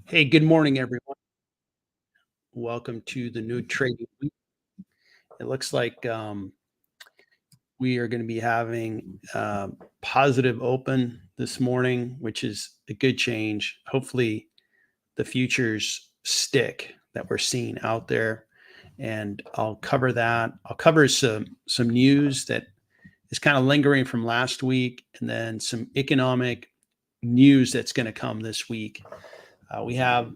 Hey, good morning, everyone. Welcome to the new trading week. It looks like we are going to be having positive open this morning, which is a good change. Hopefully, the futures stick that we're seeing out there, and I'll cover that. I'll cover some news that is kind of lingering from last week, and then some economic news that's going to come this week. We have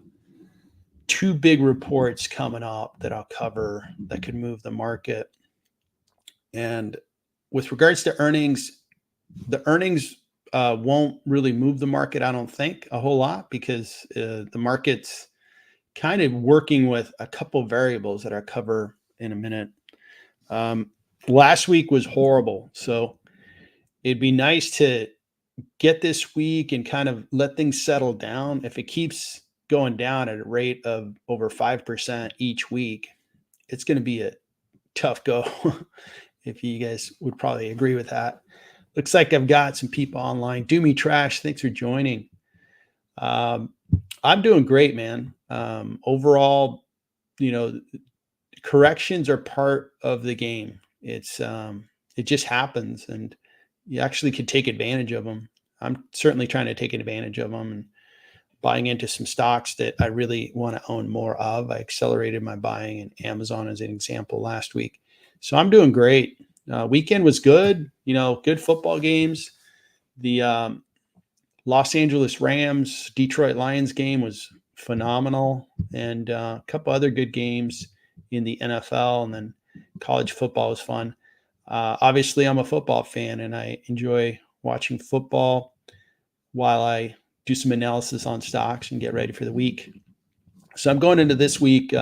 two big reports coming up that I'll cover that could move the market. And with regards to earnings, the earnings won't really move the market, I don't think, a whole lot because the market's kind of working with a couple variables that I'll cover in a minute. Last week was horrible. So it'd be nice to get this week and kind of let things settle down. If it keeps going down at a rate of over 5% each week, it's going to be a tough go. If you guys would probably agree with that. Looks like I've got some people online. Doomy Trash, thanks for joining. I'm doing great, man. Overall, corrections are part of the game. It just happens, and you actually can take advantage of them. I'm certainly trying to take advantage of them and buying into some stocks that I really want to own more of. I accelerated my buying in Amazon as an example last week. So I'm doing great. Weekend was good, good football games. The Los Angeles Rams, Detroit Lions game was phenomenal, and a couple other good games in the NFL, and then college football was fun. Obviously, I'm a football fan, and I enjoy watching football while I do some analysis on stocks and get ready for the week. So I'm going into this week,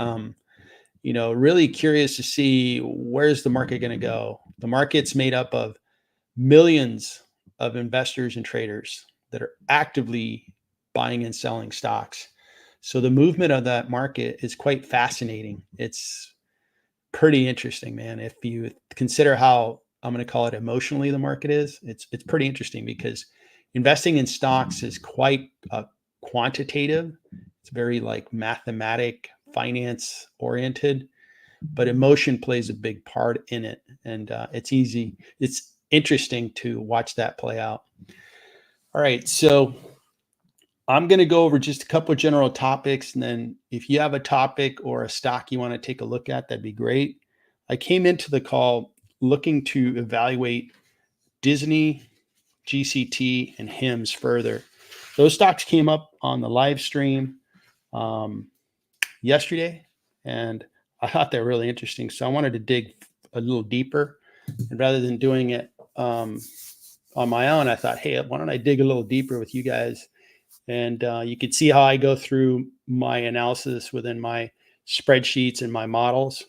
really curious to see where's the market going to go. The market's made up of millions of investors and traders that are actively buying and selling stocks. So the movement of that market is quite fascinating. It's pretty interesting, man. If you consider how I'm going to call it emotionally the market is, it's pretty interesting because investing in stocks is quite quantitative. It's very like mathematic, finance oriented, but emotion plays a big part in it, and it's interesting to watch that play out. All right, so I'm going to go over just a couple of general topics, and then if you have a topic or a stock you want to take a look at, that'd be great. I came into the call looking to evaluate Disney, GCT, and HIMS further. Those stocks came up on the live stream yesterday, and I thought they're really interesting. So I wanted to dig a little deeper, and rather than doing it on my own, I thought, hey, why don't I dig a little deeper with you guys? And you could see how I go through my analysis within my spreadsheets and my models,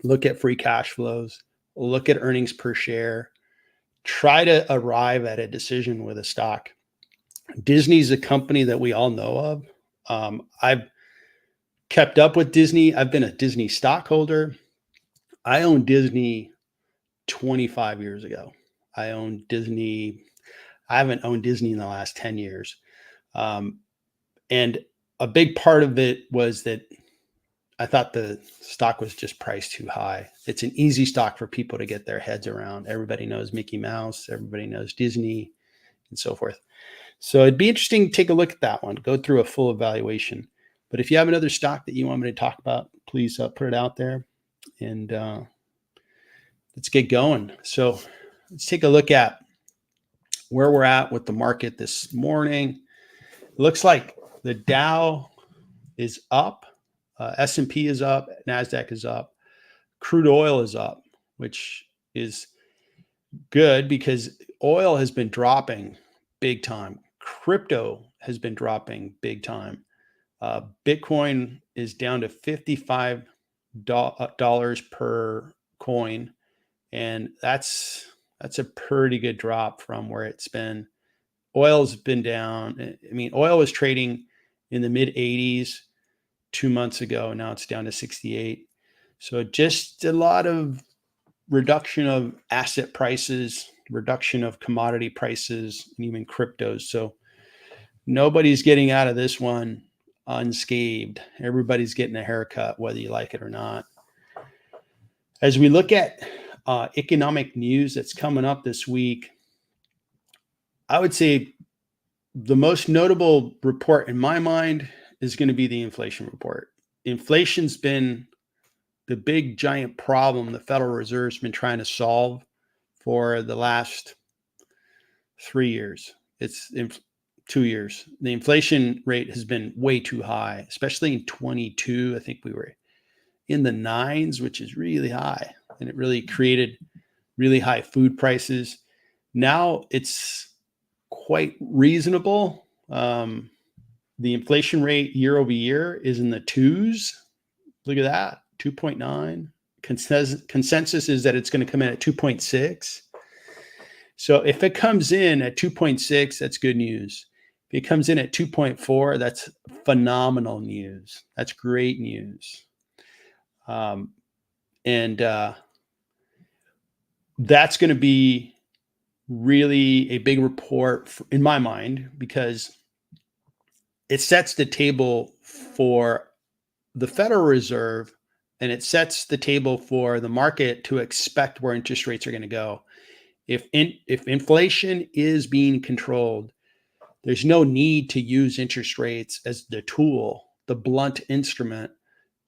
look at free cash flows, look at earnings per share, try to arrive at a decision with a stock. Disney's a company that we all know of. I've kept up with Disney. I've been a Disney stockholder. I owned Disney 25 years ago. I owned Disney. I haven't owned Disney in the last 10 years. And a big part of it was that I thought the stock was just priced too high. It's an easy stock for people to get their heads around. Everybody knows Mickey Mouse, everybody knows Disney, and so forth. So it'd be interesting to take a look at that one, go through a full evaluation. But if you have another stock that you want me to talk about, please put it out there, and let's get going. So let's take a look at where we're at with the market this morning. It looks like the Dow is up, S&P is up, NASDAQ is up, crude oil is up, which is good because oil has been dropping big time. Crypto has been dropping big time. Bitcoin is down to $55 per coin, and that's a pretty good drop from where it's been. Oil's been down. I mean, oil was trading in the mid 80s 2 months ago. Now it's down to 68. So just a lot of reduction of asset prices, reduction of commodity prices, and even cryptos. So nobody's getting out of this one unscathed. Everybody's getting a haircut, whether you like it or not. As we look at economic news that's coming up this week, I would say the most notable report in my mind is going to be the inflation report. Inflation's been the big giant problem the Federal Reserve's been trying to solve for the last 3 years. It's 2 years. The inflation rate has been way too high, especially in 22. I think we were in the nines, which is really high, and it really created really high food prices. Now it's quite reasonable. The inflation rate year over year is in the twos. Look at that, 2.9. Consensus is that it's going to come in at 2.6. So if it comes in at 2.6, that's good news. If it comes in at 2.4, that's phenomenal news. That's great news. And that's going to be really a big report in my mind, because it sets the table for the Federal Reserve, and it sets the table for the market to expect where interest rates are going to go. If inflation is being controlled, there's no need to use interest rates as the tool, the blunt instrument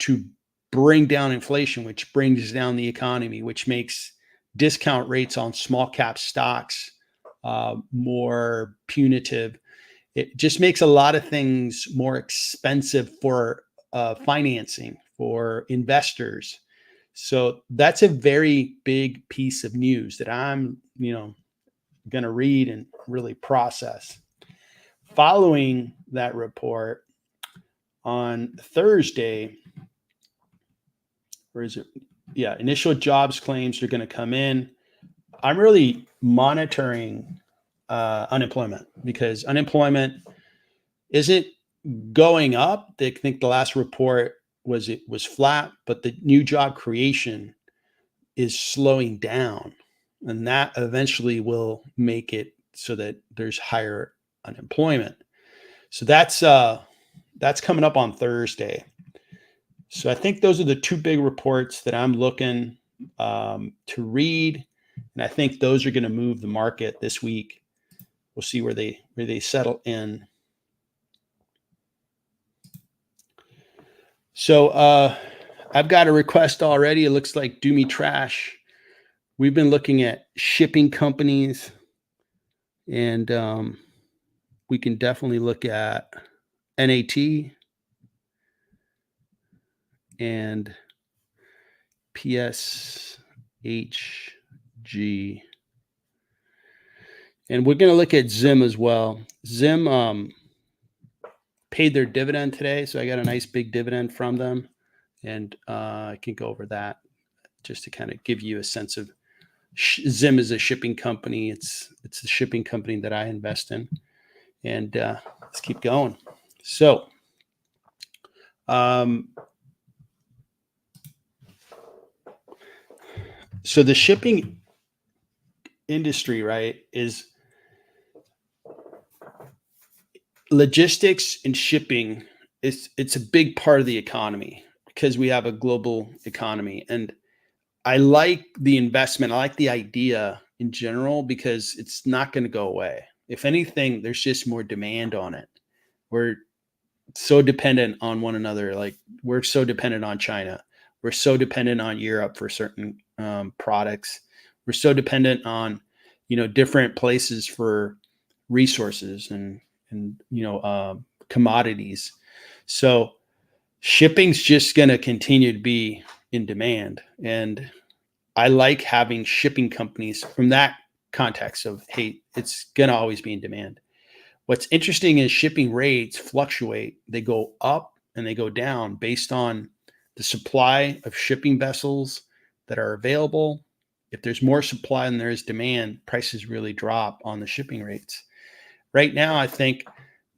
to bring down inflation, which brings down the economy, which makes discount rates on small cap stocks more punitive. It just makes a lot of things more expensive for financing, for investors. So that's a very big piece of news that I'm, going to read and really process. Following that report on Thursday, where is it? Yeah, initial jobs claims are going to come in. I'm really monitoring unemployment, because unemployment isn't going up. They think the last report was flat, but the new job creation is slowing down, and that eventually will make it so that there's higher unemployment. So that's coming up on Thursday. So I think those are the two big reports that I'm looking to read, and I think those are going to move the market this week. We'll see where they settle in. So I've got a request already. It looks like Do Me Trash. We've been looking at shipping companies, and we can definitely look at NAT and PSHG. And we're going to look at Zim as well. Zim paid their dividend today, so I got a nice big dividend from them. And I can go over that just to kind of give you a sense of Zim is a shipping company. It's the shipping company that I invest in. And let's keep going. So so the shipping industry, right, is logistics and shipping. It's a big part of the economy, because we have a global economy. And I like the investment. I like the idea in general, because it's not going to go away. If anything, there's just more demand on it. We're so dependent on one another. Like, we're so dependent on China. We're so dependent on Europe for certain products. We're so dependent on, different places for resources and commodities. So shipping's just going to continue to be in demand. And I like having shipping companies from that context of, hey, it's going to always be in demand. What's interesting is shipping rates fluctuate. They go up and they go down based on the supply of shipping vessels that are available. If there's more supply than there is demand, prices really drop on the shipping rates. Right now, I think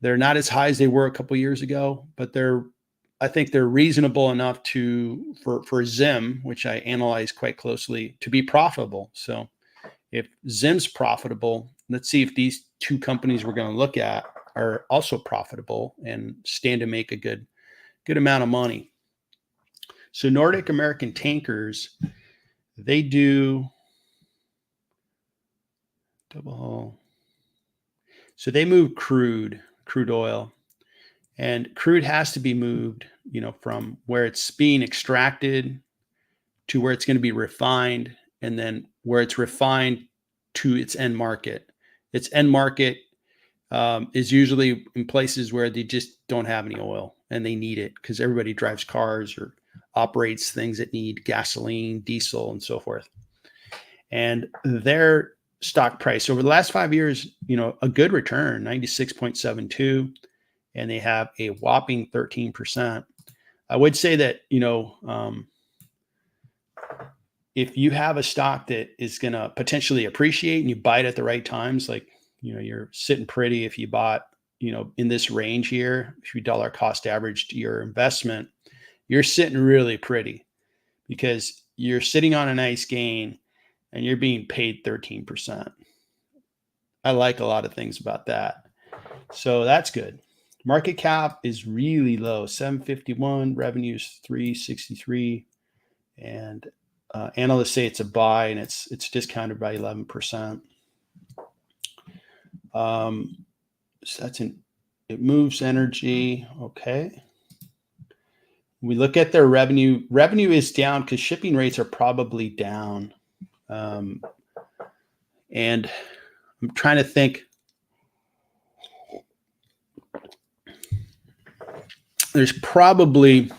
they're not as high as they were a couple of years ago, but they're I think they're reasonable enough for Zim, which I analyze quite closely, to be profitable. So if Zim's profitable, let's see if these two companies we're going to look at are also profitable and stand to make a good amount of money. So Nordic American Tankers, they do double hull. So they move crude oil, and crude has to be moved, from where it's being extracted to where it's going to be refined, and then where it's refined to its end market. Its end market is usually in places where they just don't have any oil and they need it because everybody drives cars or operates things that need gasoline, diesel, and so forth. And their stock price over the last 5 years, a good return, 96.72, and they have a whopping 13%. I would say that, if you have a stock that is going to potentially appreciate and you buy it at the right times, like, you're sitting pretty if you bought, in this range here, if you dollar cost average to your investment, you're sitting really pretty because you're sitting on a nice gain and you're being paid 13%. I like a lot of things about that. So that's good. Market cap is really low, 751, revenues 363, and analysts say it's a buy and it's discounted by 11%. So it moves energy. Okay. We look at their revenue. Revenue is down because shipping rates are probably down. And I'm trying to think. There's probably,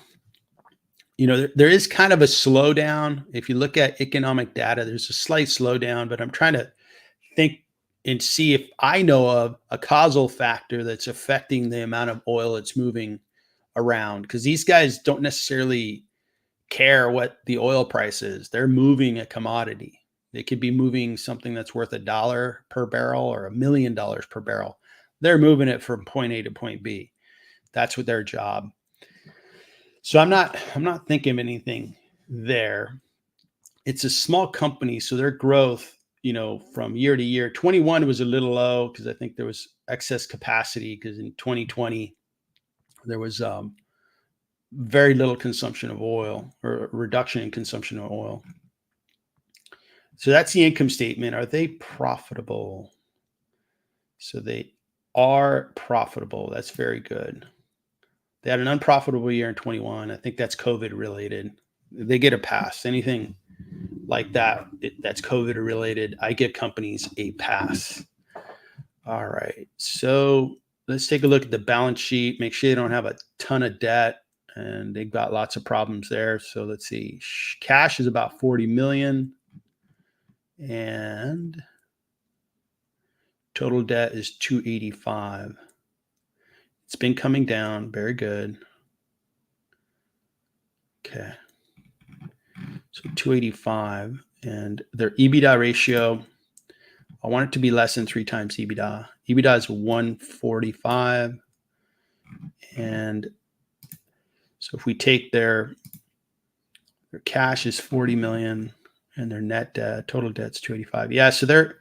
there is kind of a slowdown. If you look at economic data, there's a slight slowdown, but I'm trying to think and see if I know of a causal factor that's affecting the amount of oil it's moving around, because these guys don't necessarily care what the oil price is. They're moving a commodity. They could be moving something that's worth $1 per barrel or $1 million per barrel. They're moving it from point A to point B. That's what their job. So I'm not thinking of anything there. It's a small company, so their growth, from year to year, 21 was a little low because I think there was excess capacity because in 2020 there was very little consumption of oil or a reduction in consumption of oil. So that's the income statement. Are they profitable? So they are profitable. That's very good. They had an unprofitable year in 21. I think that's COVID related. They get a pass. Anything like that, that's COVID related, I give companies a pass. All right. So let's take a look at the balance sheet. Make sure they don't have a ton of debt, and they've got lots of problems there. So let's see. Cash is about 40 million, and total debt is 285. It's been coming down. Very good. Okay. So 285, and their EBITDA ratio, I want it to be less than 3 times EBITDA. EBITDA is 145. And so if we take their cash is 40 million and their net debt, total debt's 285. Yeah. So it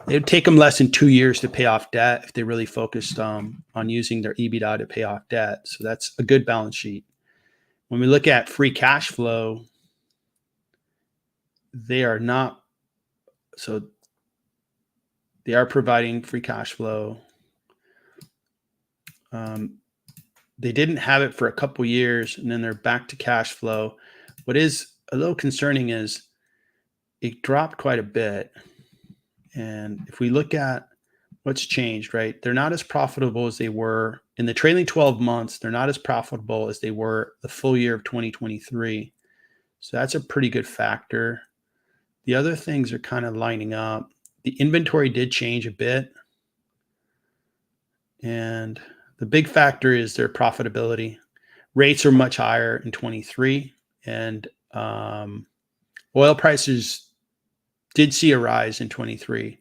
would take them less than 2 years to pay off debt if they really focused on using their EBITDA to pay off debt. So that's a good balance sheet. When we look at free cash flow, they are not, so they are providing free cash flow. They didn't have it for a couple years, and then they're back to cash flow. What is a little concerning is it dropped quite a bit. And if we look at what's changed, right, they're not as profitable as they were in the trailing 12 months. They're not as profitable as they were the full year of 2023. So that's a pretty good factor. The other things are kind of lining up. The inventory did change a bit. And the big factor is their profitability. Rates are much higher in 23. And oil prices did see a rise in 23.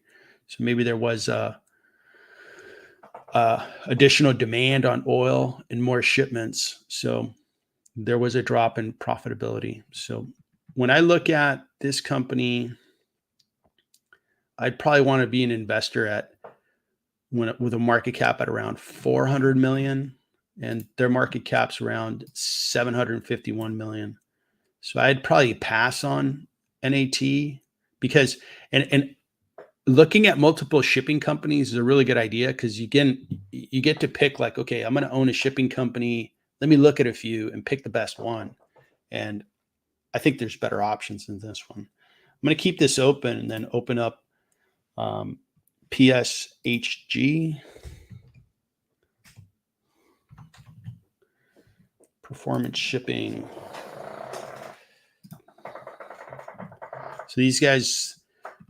So maybe there was additional demand on oil and more shipments. So there was a drop in profitability. So when I look at this company, I'd probably want to be an investor at with a market cap at around 400 million, and their market cap's around 751 million. So I'd probably pass on NAT because and looking at multiple shipping companies is a really good idea because you get to pick like, okay, I'm going to own a shipping company. Let me look at a few and pick the best one. And I think there's better options than this one. I'm going to keep this open and then open up PSHG, Performance Shipping. So these guys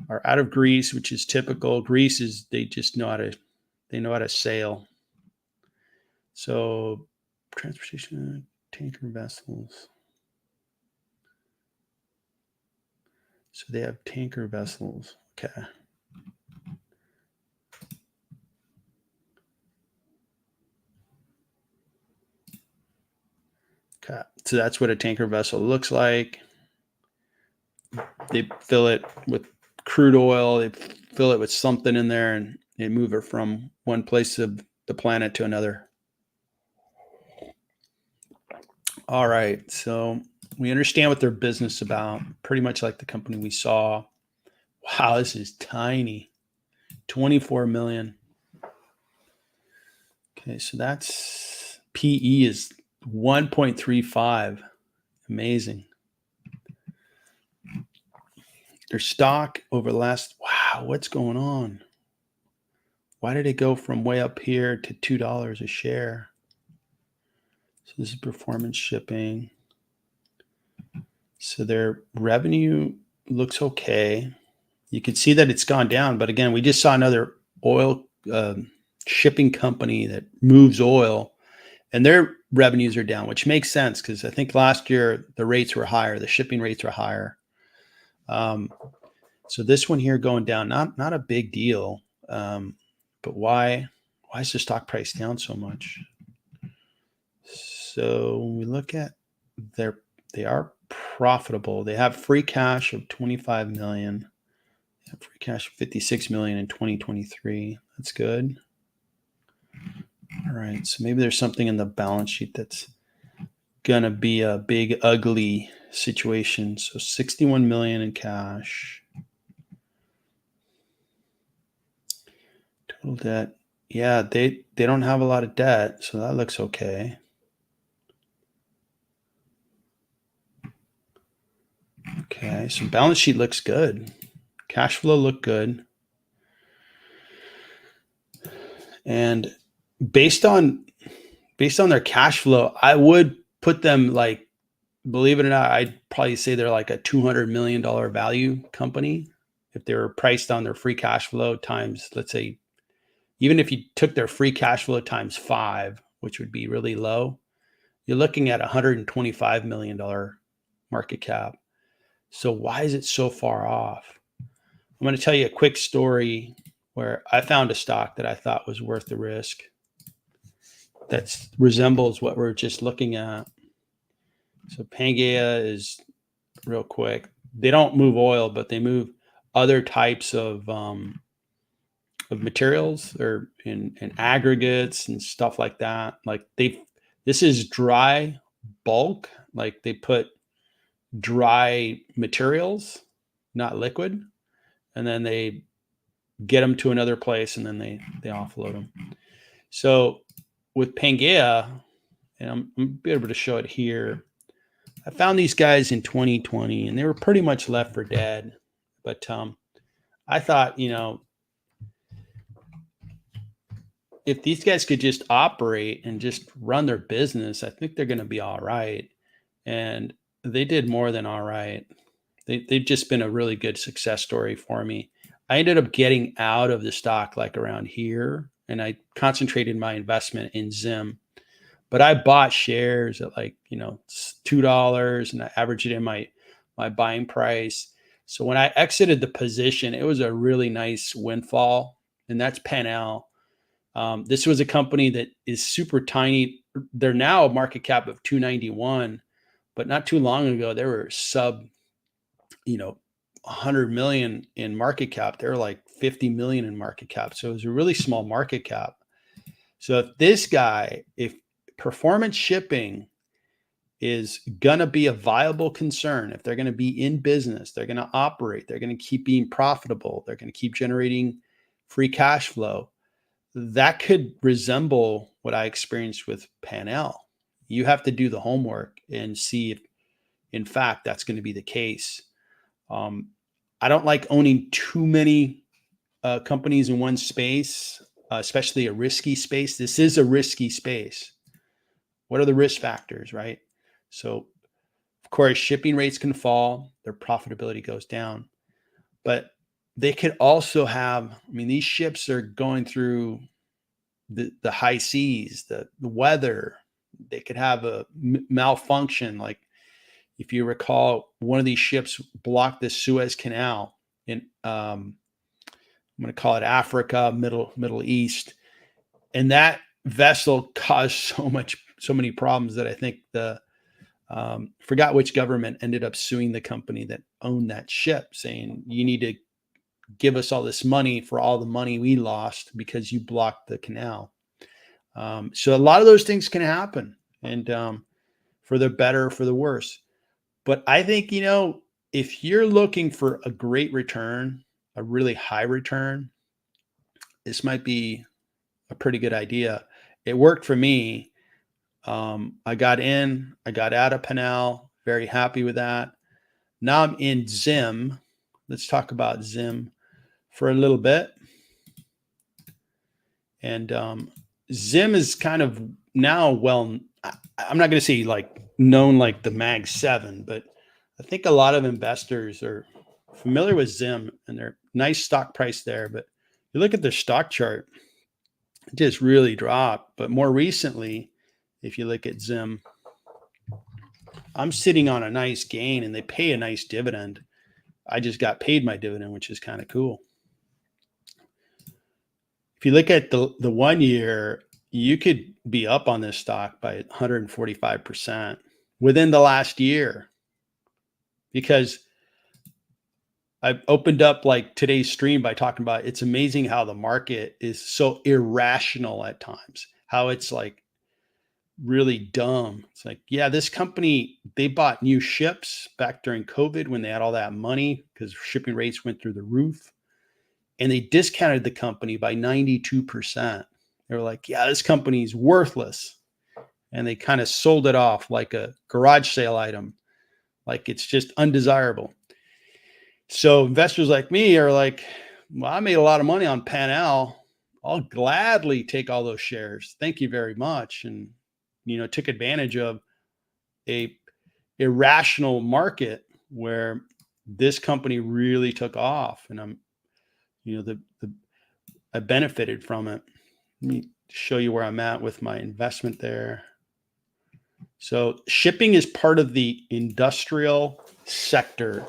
are out of Greece, which is typical. Greece is they know how to sail. So transportation, tanker vessels. So they have tanker vessels. Okay. Okay. So that's what a tanker vessel looks like. They fill it with crude oil. They fill it with something in there and they move it from one place of the planet to another. All right. So we understand what their business is about, pretty much like the company we saw. Wow, this is tiny. 24 million. Okay, so that's PE is 1.35. Amazing. Their stock over the last, wow, what's going on? Why did it go from way up here to $2 a share? So this is Performance Shipping. So their revenue looks okay. You can see that it's gone down, but again, we just saw another oil shipping company that moves oil, and their revenues are down, which makes sense because I think last year the rates were higher, the shipping rates were higher. So this one here going down, not a big deal, but why is the stock price down so much? So when we look at they are profitable. They have free cash of 25 million. They have free cash of 56 million in 2023. That's good. All right, so maybe there's something in the balance sheet that's gonna be a big ugly situation. So 61 million in cash. Total debt. Yeah, they don't have a lot of debt, so that looks okay. Okay, so balance sheet looks good. Cash flow looked good. And based on their cash flow, I would put them like, believe it or not, I'd probably say they're like a $200 million value company if they were priced on their free cash flow times, let's say, even if you took their free cash flow times 5, which would be really low, you're looking at $125 million market cap. So why is it so far off? I'm going to tell you a quick story where I found a stock that I thought was worth the risk that resembles what we're just looking at. So Pangaea is real quick. They don't move oil, but they move other types of materials or in aggregates and stuff like that. Like this is dry bulk. Like they put dry materials, not liquid, and then they get them to another place and then they offload them. So with Pangaea, and I'm be able to show it here. I found these guys in 2020 and they were pretty much left for dead. But I thought, if these guys could just operate and just run their business, I think they're going to be all right. And they did more than all right. They've just been a really good success story for me. I ended up getting out of the stock like around here, and I concentrated my investment in Zim. But I bought shares at like, $2, and I averaged it in my buying price. So when I exited the position, it was a really nice windfall, and that's Panel. This was a company that is super tiny. they're now a market cap of 291, but not too long ago they were sub, you know, 100 million in market cap. They're like 50 million in market cap. So it was a really small market cap. So if performance shipping is going to be a viable concern, if they're going to be in business, they're going to operate, they're going to keep being profitable, they're going to keep generating free cash flow, that could resemble what I experienced with Panel. You have to do the homework and see if, in fact, that's going to be the case. I don't like owning too many companies in one space, especially a risky space. This is a risky space. What are the risk factors, right? So, of course, shipping rates can fall, their profitability goes down, but they could also have, I mean, these ships are going through the high seas, the weather. They could have a malfunction. Like if you recall, one of these ships blocked the Suez Canal in, I'm going to call it Africa, Middle East. And that vessel caused so many problems that I think forgot which government ended up suing the company that owned that ship, saying you need to give us all this money for all the money we lost because you blocked the canal. So a lot of those things can happen, and for the better, for the worse. But I think, if you're looking for a great return, a really high return, this might be a pretty good idea. It worked for me. I got out of Panel, very happy with that. Now I'm in Zim. Let's talk about Zim for a little bit. And Zim is kind of now, I'm not going to say like known like the Mag 7, but I think a lot of investors are familiar with Zim, and they're nice stock price there. But you look at their stock chart, it just really dropped. But more recently, if you look at Zim, I'm sitting on a nice gain, and they pay a nice dividend. I just got paid my dividend, which is kind of cool. If you look at the 1 year, you could be up on this stock by 145% within the last year, because I opened up like today's stream by talking about it's amazing how the market is so irrational at times, how it's like really dumb. It's like, yeah, this company, they bought new ships back during COVID when they had all that money because shipping rates went through the roof, and they discounted the company by 92%. They were like, yeah, this company's worthless. And they kind of sold it off like a garage sale item, like it's just undesirable. So investors like me are like, well, I made a lot of money on Panel. I'll gladly take all those shares. Thank you very much. And, took advantage of a irrational market where this company really took off, and I'm, I benefited from it. Let me show you where I'm at with my investment there. So shipping is part of the industrial sector,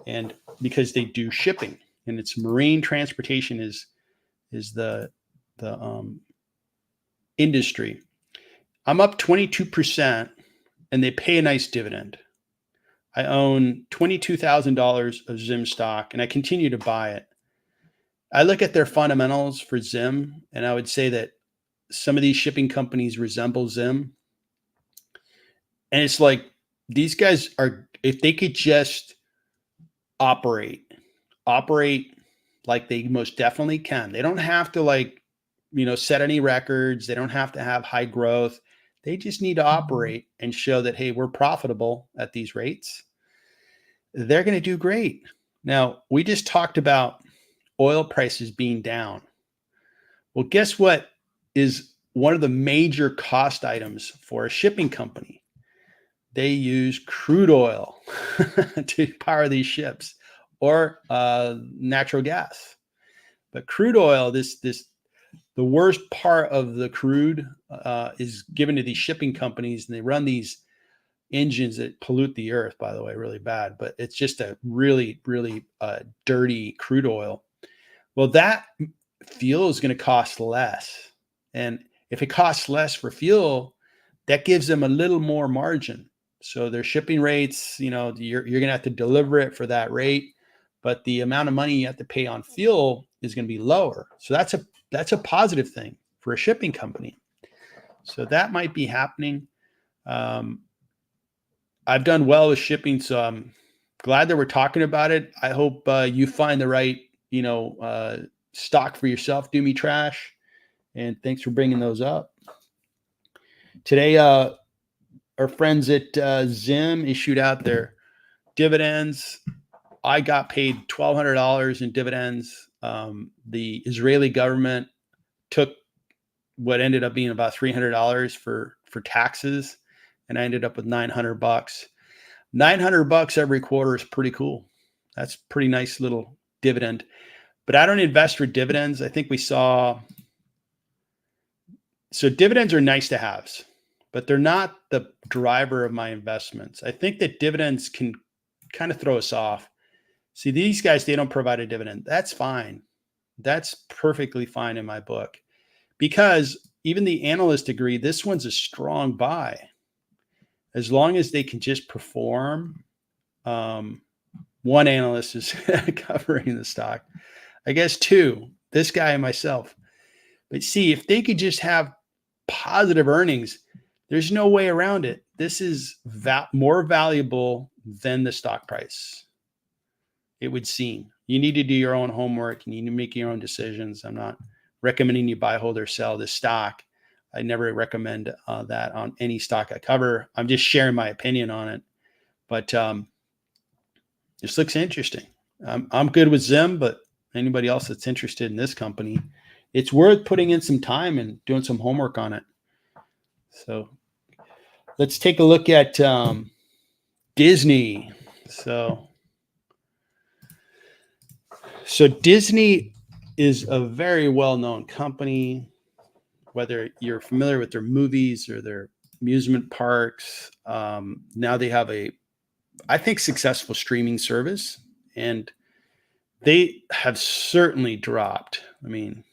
and because they do shipping, and it's marine transportation is the industry. I'm up 22%, and they pay a nice dividend. I own $22,000 of Zim stock, and I continue to buy it. I look at their fundamentals for Zim, and I would say that some of these shipping companies resemble Zim. And it's like, these guys are, if they could just operate like they most definitely can. They don't have to set any records. They don't have to have high growth. They just need to operate and show that, hey, we're profitable at these rates. They're going to do great. Now, we just talked about oil prices being down. Well, guess what is one of the major cost items for a shipping company? They use crude oil to power these ships, or natural gas. But crude oil, the worst part of the crude is given to these shipping companies, and they run these engines that pollute the earth, by the way, really bad. But it's just a really, really dirty crude oil. Well, that fuel is going to cost less. And if it costs less for fuel, that gives them a little more margin. So their shipping rates, you're going to have to deliver it for that rate, but the amount of money you have to pay on fuel is going to be lower. So that's a positive thing for a shipping company. So that might be happening. I've done well with shipping, so I'm glad that we're talking about it. I hope you find the right, stock for yourself. Do me trash, and thanks for bringing those up. Today, our friends at Zim issued out their dividends. I got paid $1,200 in dividends. The Israeli government took what ended up being about $300 for taxes, and I ended up with $900. $900 every quarter is pretty cool. That's pretty nice little dividend. But I don't invest for dividends. I think we saw. So dividends are nice to haves, but they're not the driver of my investments. I think that dividends can kind of throw us off. See, these guys, they don't provide a dividend. That's fine. That's perfectly fine in my book, because even the analysts agree this one's a strong buy. As long as they can just perform. One analyst is covering the stock. I guess two, this guy and myself. But see, if they could just have positive earnings, there's no way around it. This is more valuable than the stock price, it would seem. You need to do your own homework. You need to make your own decisions. I'm not recommending you buy, hold, or sell this stock. I never recommend that on any stock I cover. I'm just sharing my opinion on it. But this looks interesting. I'm good with Zim, but anybody else that's interested in this company, it's worth putting in some time and doing some homework on it. So let's take a look at Disney. So Disney is a very well-known company, whether you're familiar with their movies or their amusement parks. Now they have I think, successful streaming service, and they have certainly dropped. I mean,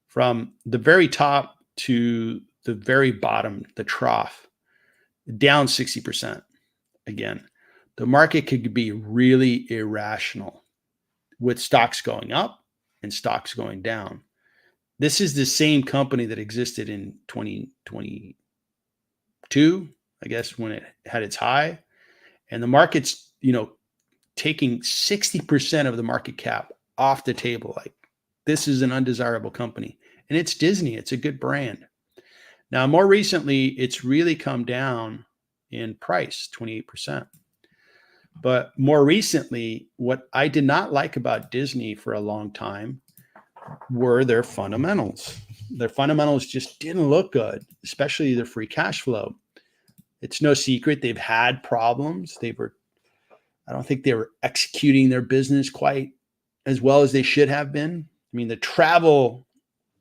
from the very top to the very bottom, the trough, down 60%. Again, the market could be really irrational with stocks going up and stocks going down. This is the same company that existed in 2022, I guess, when it had its high. And the market's, taking 60% of the market cap off the table. Like, this is an undesirable company. And it's Disney. It's a good brand. Now, more recently, it's really come down in price, 28%. But more recently, what I did not like about Disney for a long time were their fundamentals. Their fundamentals just didn't look good, especially their free cash flow. It's no secret they've had problems. I don't think they were executing their business quite as well as they should have been. I mean, the travel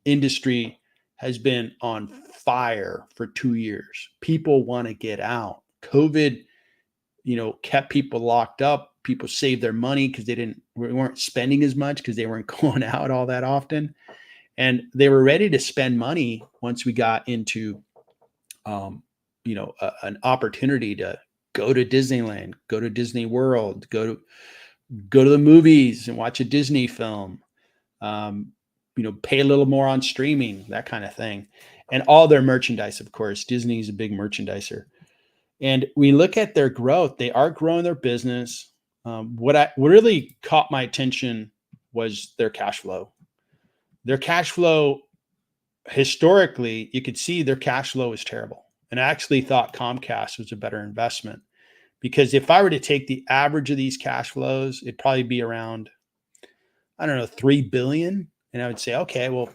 industry has been on fire for 2 years. People want to get out. COVID, kept people locked up. People saved their money because they weren't spending as much because they weren't going out all that often. And they were ready to spend money once we got into, an opportunity to go to Disneyland, go to Disney World, go to the movies and watch a Disney film, pay a little more on streaming, that kind of thing. And all their merchandise, of course. Disney is a big merchandiser. And we look at their growth. They are growing their business. What really caught my attention was their cash flow. Their cash flow, historically, you could see their cash flow is terrible. And I actually thought Comcast was a better investment, because if I were to take the average of these cash flows, it'd probably be around, I don't know, $3 billion. And I would say, okay, well,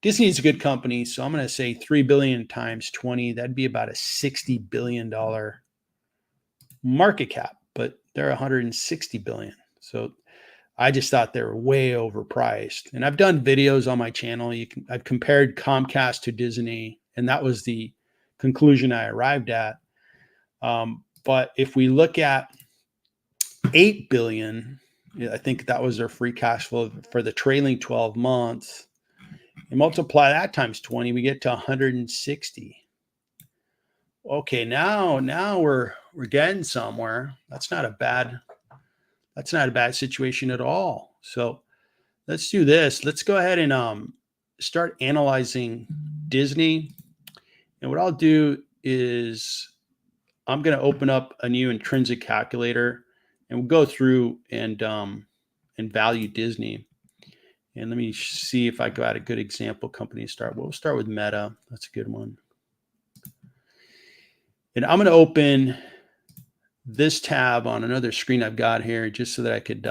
Disney is a good company, so I'm going to say 3 billion times 20. That'd be about a $60 billion market cap, but they're 160 billion. So I just thought they were way overpriced. And I've done videos on my channel. I've compared Comcast to Disney, and that was the conclusion I arrived at. But if we look at 8 billion, I think that was their free cash flow for the trailing 12 months, and multiply that times 20, we get to 160. Okay, now we're getting somewhere. That's not a bad situation at all. So let's do this. Let's go ahead and start analyzing Disney. And what I'll do is I'm going to open up a new intrinsic calculator, and we'll go through and value Disney. And let me see if I got a good example company to start. We'll start with Meta. That's a good one. And I'm going to open this tab on another screen I've got here, just so that I could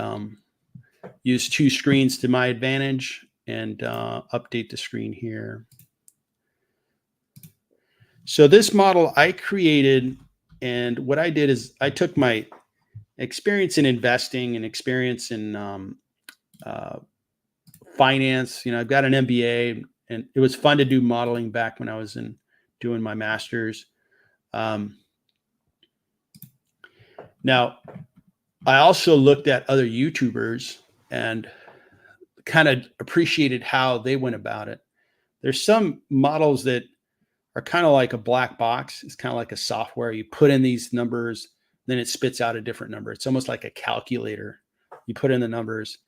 use two screens to my advantage and update the screen here. So this model I created, and what I did is I took my experience in investing and experience in finance. I've got an MBA, and it was fun to do modeling back when I was doing my master's. Now, I also looked at other YouTubers and kind of appreciated how they went about it. There's some models that are kind of like a black box. It's kind of like a software. You put in these numbers, then it spits out a different number. It's almost like a calculator. You put in the numbers,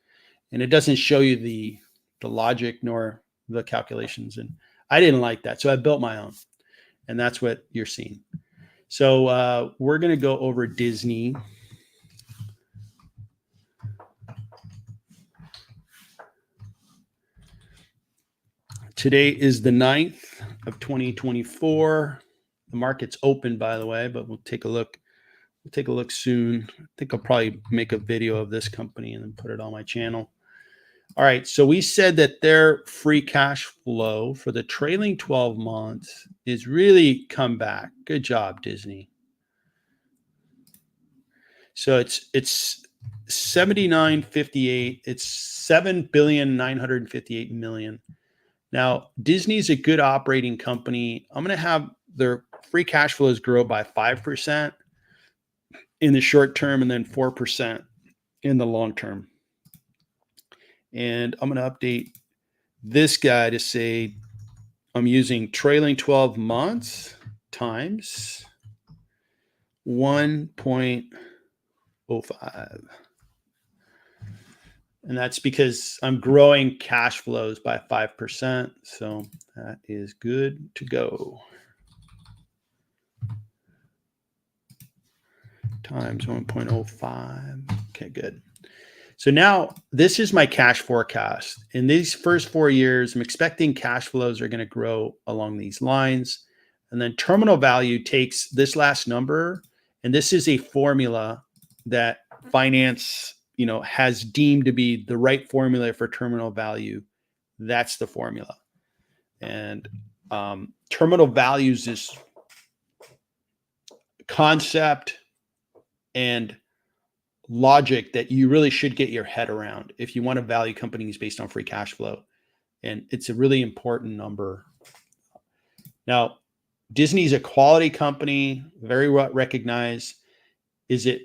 and it doesn't show you the logic nor the calculations. And I didn't like that, so I built my own, and that's what you're seeing. So we're going to go over Disney. Today is the 9th of 2024. The market's open, by the way, but we'll take a look. We'll take a look soon. I think I'll probably make a video of this company and then put it on my channel. All right. So we said that their free cash flow for the trailing 12 months is really come back. Good job, Disney. So it's 79.58. It's $7,958,000,000. Now, Disney's a good operating company. I'm going to have their free cash flows grow by 5% in the short term and then 4% in the long term. And I'm going to update this guy to say I'm using trailing 12 months times 1.05. And that's because I'm growing cash flows by 5%. So that is good to go. Times 1.05. Okay, good. So now this is my cash forecast. In these first 4 years, I'm expecting cash flows are going to grow along these lines. And then terminal value takes this last number. And this is a formula that finance, has deemed to be the right formula for terminal value. That's the formula. And terminal values this concept and logic that you really should get your head around if you want to value companies based on free cash flow. And it's a really important number. Now, Disney's a quality company, very well recognized. Is it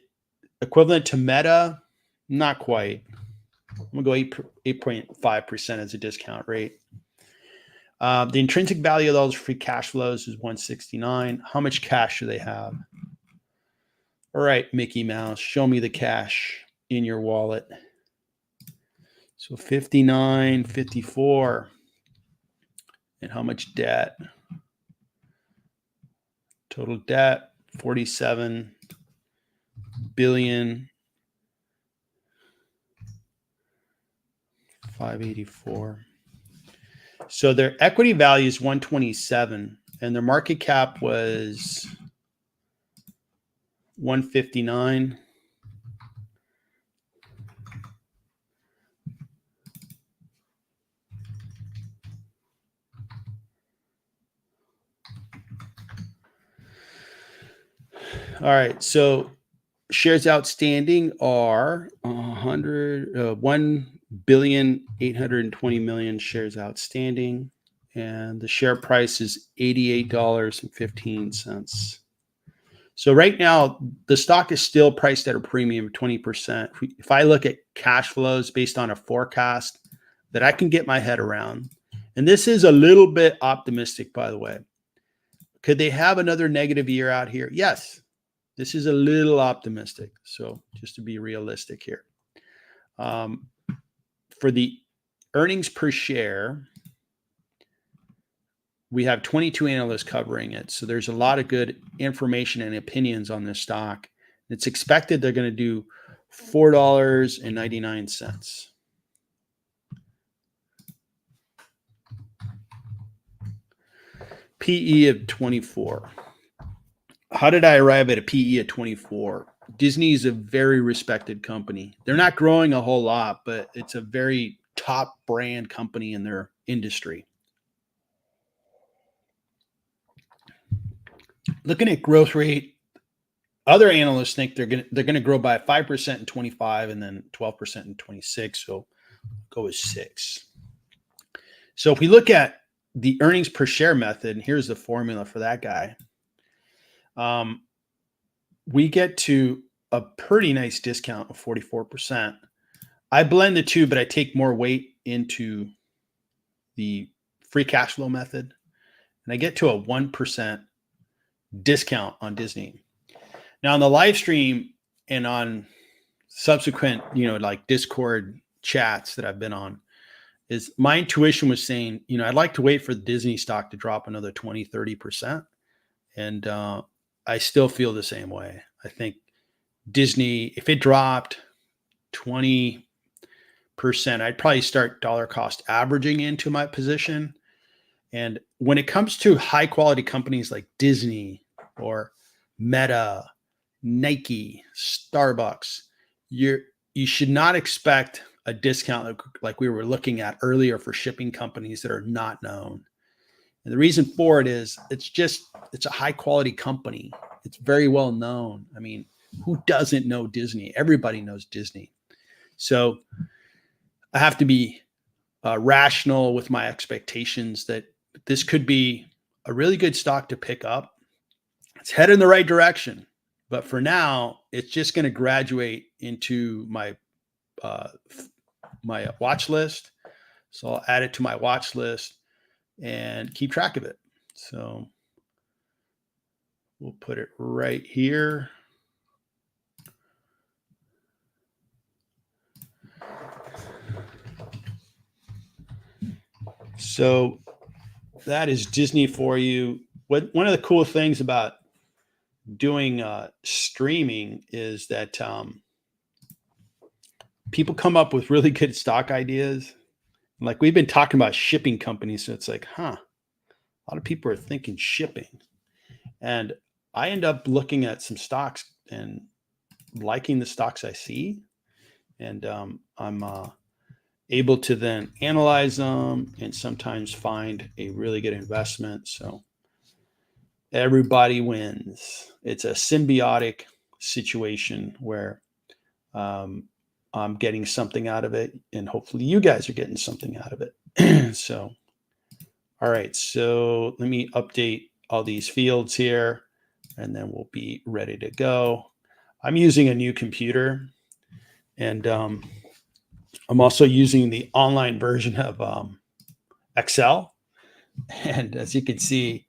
equivalent to Meta? Not quite. I'm going to go 8.5% as a discount rate. The intrinsic value of those free cash flows is 169. How much cash do they have? All right, Mickey Mouse, show me the cash in your wallet. So 59, 54. And how much debt? Total debt, 47 billion. 584. So their equity value is 127 and their market cap was 159. All right, so shares outstanding are 1,820,000,000 shares outstanding, and the share price is $88.15. So right now, the stock is still priced at a premium of 20%. If I look at cash flows based on a forecast that I can get my head around, and this is a little bit optimistic, by the way. Could they have another negative year out here? Yes. This is a little optimistic. So just to be realistic here. For the earnings per share, we have 22 analysts covering it. So there's a lot of good information and opinions on this stock. It's expected they're going to do $4.99. PE of 24. How did I arrive at a PE at 24? Disney is a very respected company. They're not growing a whole lot, but it's a very top brand company in their industry. Looking at growth rate, other analysts think they're going to grow by 5% in 25 and then 12% in 26. So go with 6. So if we look at the earnings per share method, and here's the formula for that guy. We get to a pretty nice discount of 44%. I blend the two, but I take more weight into the free cash flow method, and I get to a 1% discount on Disney. Now on the live stream and on subsequent, like Discord chats that I've been on, is my intuition was saying, I'd like to wait for the Disney stock to drop another 20, 30%. And I still feel the same way. I think Disney, if it dropped 20%, I'd probably start dollar cost averaging into my position. And when it comes to high quality companies like Disney or Meta, Nike, Starbucks, you should not expect a discount like we were looking at earlier for shipping companies that are not known. And the reason for it is it's a high quality company. It's very well known. I mean, who doesn't know Disney? Everybody knows Disney. So I have to be rational with my expectations that this could be a really good stock to pick up. It's headed in the right direction, but for now, it's just going to graduate into my watch list. So I'll add it to my watch list and keep track of it. So we'll put it right here. So that is Disney for you. One of the cool things about doing streaming is that people come up with really good stock ideas. Like we've been talking about shipping companies, so it's like, a lot of people are thinking shipping. And I end up looking at some stocks and liking the stocks I see. And I'm able to then analyze them and sometimes find a really good investment. So everybody wins. It's a symbiotic situation where I'm getting something out of it, and hopefully you guys are getting something out of it. So, all right. So let me update all these fields here, and then we'll be ready to go. I'm using a new computer, and I'm also using the online version of Excel. And as you can see,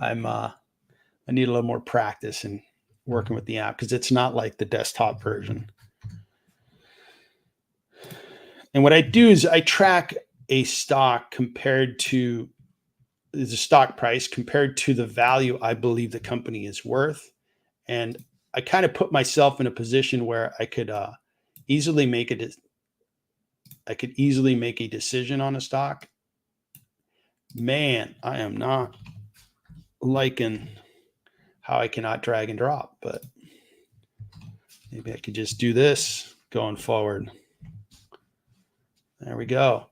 I need a little more practice in working with the app because it's not like the desktop version. And what I do is I track a stock compared to the stock price compared to the value I believe the company is worth. And I kind of put myself in a position where I could easily make a decision on a stock. Man, I am not liking how I cannot drag and drop, but maybe I could just do this going forward. There we go.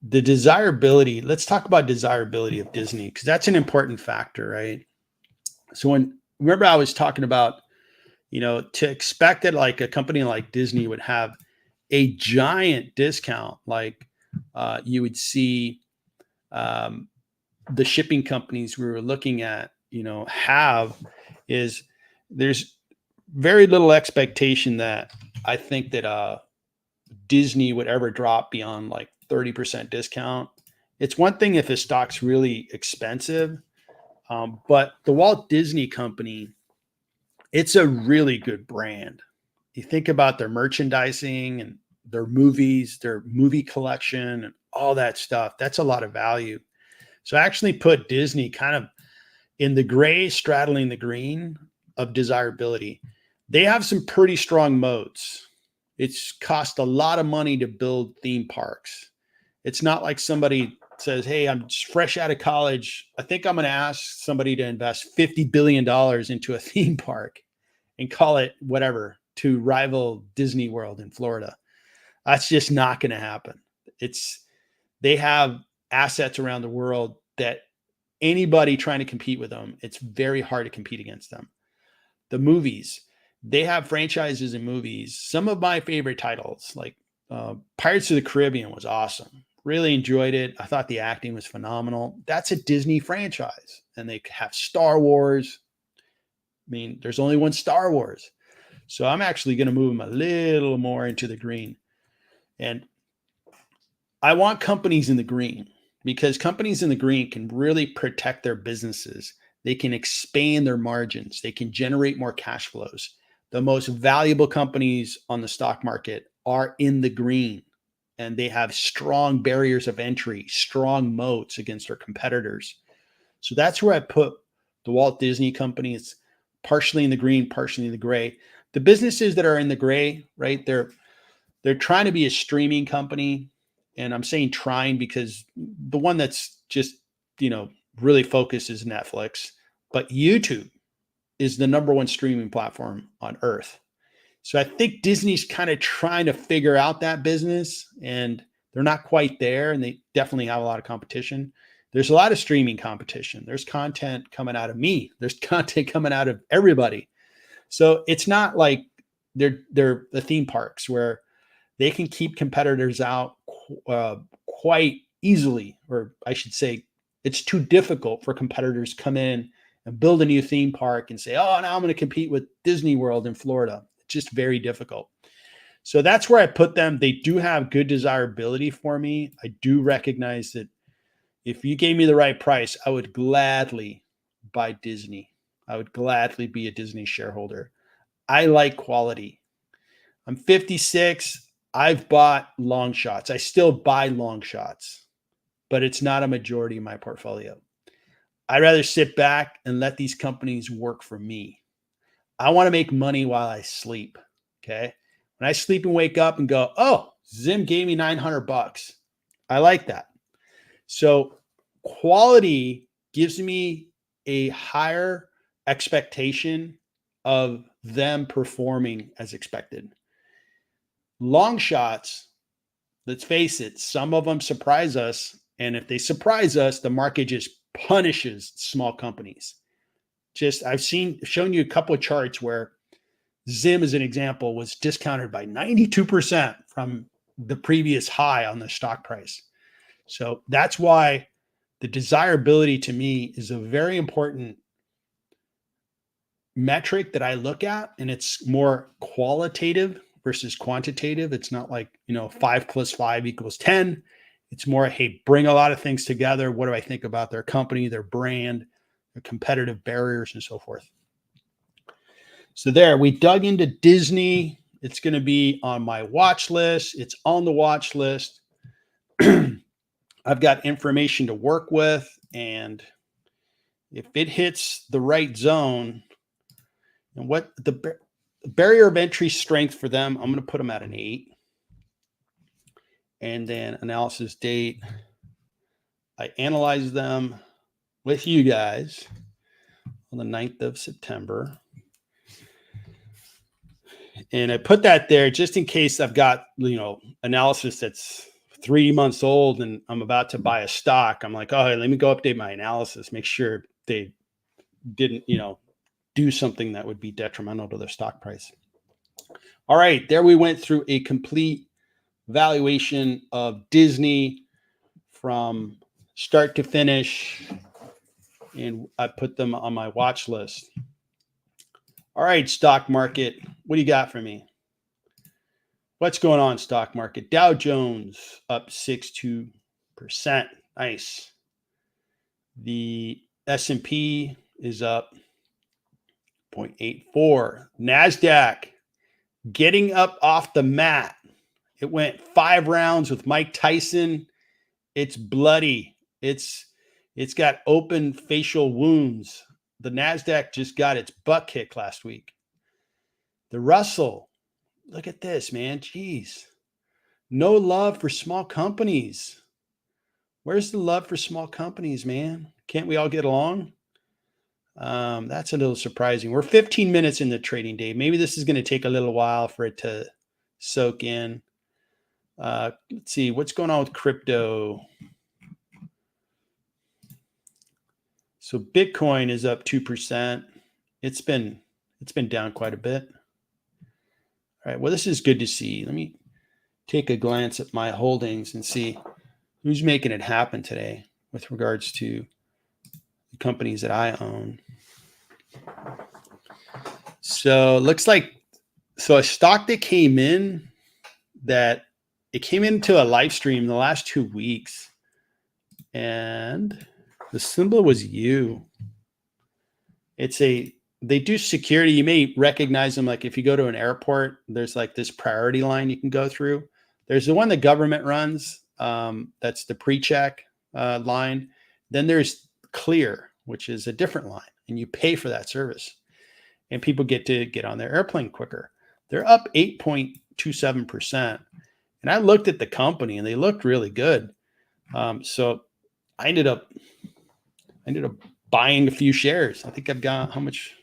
The desirability, let's talk about desirability of Disney, because that's an important factor, right? So remember I was talking about, to expect that like a company like Disney would have a giant discount, like you would see the shipping companies we were looking at, there's very little expectation that I think that Disney would ever drop beyond like 30% discount. It's one thing if a stock's really expensive, But the Walt Disney Company, it's a really good brand. You think about their merchandising and their movies, their movie collection, and all that stuff. That's a lot of value. So I actually put Disney kind of in the gray, straddling the green of desirability. They have some pretty strong moats. It's cost a lot of money to build theme parks. It's not like somebody says, "Hey, I'm just fresh out of college. I think I'm going to ask somebody to invest $50 billion into a theme park and call it whatever to rival Disney World in Florida." That's just not going to happen. It's They have assets around the world that anybody trying to compete with them, it's very hard to compete against them. The movies, they have franchises in movies. Some of my favorite titles, like Pirates of the Caribbean, was awesome. Really enjoyed it. I thought the acting was phenomenal. That's a Disney franchise, and they have Star Wars. I mean, there's only one Star Wars. So I'm actually going to move them a little more into the green. And I want companies in the green because companies in the green can really protect their businesses. They can expand their margins. They can generate more cash flows. The most valuable companies on the stock market are in the green, and they have strong barriers of entry, strong moats against their competitors. So that's where I put the Walt Disney Company. It's partially in the green, partially in the gray. The businesses that are in the gray, right? They're trying to be a streaming company, and I'm saying trying because the one that's just, really focused is Netflix, but YouTube is the number one streaming platform on earth. So I think Disney's kind of trying to figure out that business, and they're not quite there, and they definitely have a lot of competition. There's a lot of streaming competition. There's content coming out of me. There's content coming out of everybody. So it's not like they're the theme parks where they can keep competitors out quite easily, or I should say, it's too difficult for competitors to come in and build a new theme park and say, "Oh, now I'm going to compete with Disney World in Florida." It's just very difficult. So that's where I put them. They do have good desirability for me. I do recognize that if you gave me the right price, I would gladly buy Disney. I would gladly be a Disney shareholder. I like quality. I'm 56. I've bought long shots. I still buy long shots, but it's not a majority of my portfolio. I'd rather sit back and let these companies work for me. I want to make money while I sleep. Okay. When I sleep and wake up and go, "Oh, Zim gave me $900. I like that." So quality gives me a higher expectation of them performing as expected. Long shots, let's face it, some of them surprise us. And if they surprise us, the market just punishes small companies. I've shown you a couple of charts where Zim, as an example, was discounted by 92% from the previous high on the stock price. So that's why the desirability to me is a very important metric that I look at, and it's more qualitative versus quantitative. It's not like, 5 plus 5 equals 10. It's more, hey, bring a lot of things together. What do I think about their company, their brand, their competitive barriers, and so forth? So there, we dug into Disney. It's going to be on my watch list. It's on the watch list. I've got information to work with, and if it hits the right zone, and what the barrier of entry strength for them, I'm going to put them at an 8. And then analysis date, I analyzed them with you guys on the 9th of September. And I put that there just in case I've got, analysis that's 3 months old and I'm about to buy a stock. I'm like, "Oh, hey, let me go update my analysis, make sure they didn't, do something that would be detrimental to their stock price." All right, there we went through a complete valuation of Disney from start to finish, and I put them on my watch list. All right, stock market, what do you got for me? What's going on, stock market? Dow Jones up 62%. Nice. The S&P is up 0.84. NASDAQ getting up off the mat. It went 5 rounds with Mike Tyson. It's bloody. It's got open facial wounds. The NASDAQ just got its butt kicked last week. The Russell, look at this, man. Jeez. No love for small companies. Where's the love for small companies, man? Can't we all get along? That's a little surprising. We're 15 minutes in the trading day. Maybe this is going to take a little while for it to soak in. Let's see what's going on with crypto. So Bitcoin is up 2%. It's been down quite a bit. All right. Well, this is good to see. Let me take a glance at my holdings and see who's making it happen today with regards to the companies that I own. So it looks like a stock that came in that it came into a live stream the last 2 weeks, and the symbol was U. They do security. You may recognize them. Like if you go to an airport, there's like this priority line you can go through. There's the one the government runs. That's the pre-check line. Then there's Clear, which is a different line, and you pay for that service. And people get to get on their airplane quicker. They're up 8.27%. And I looked at the company, and they looked really good. So I ended up buying a few shares. I think I've got how much?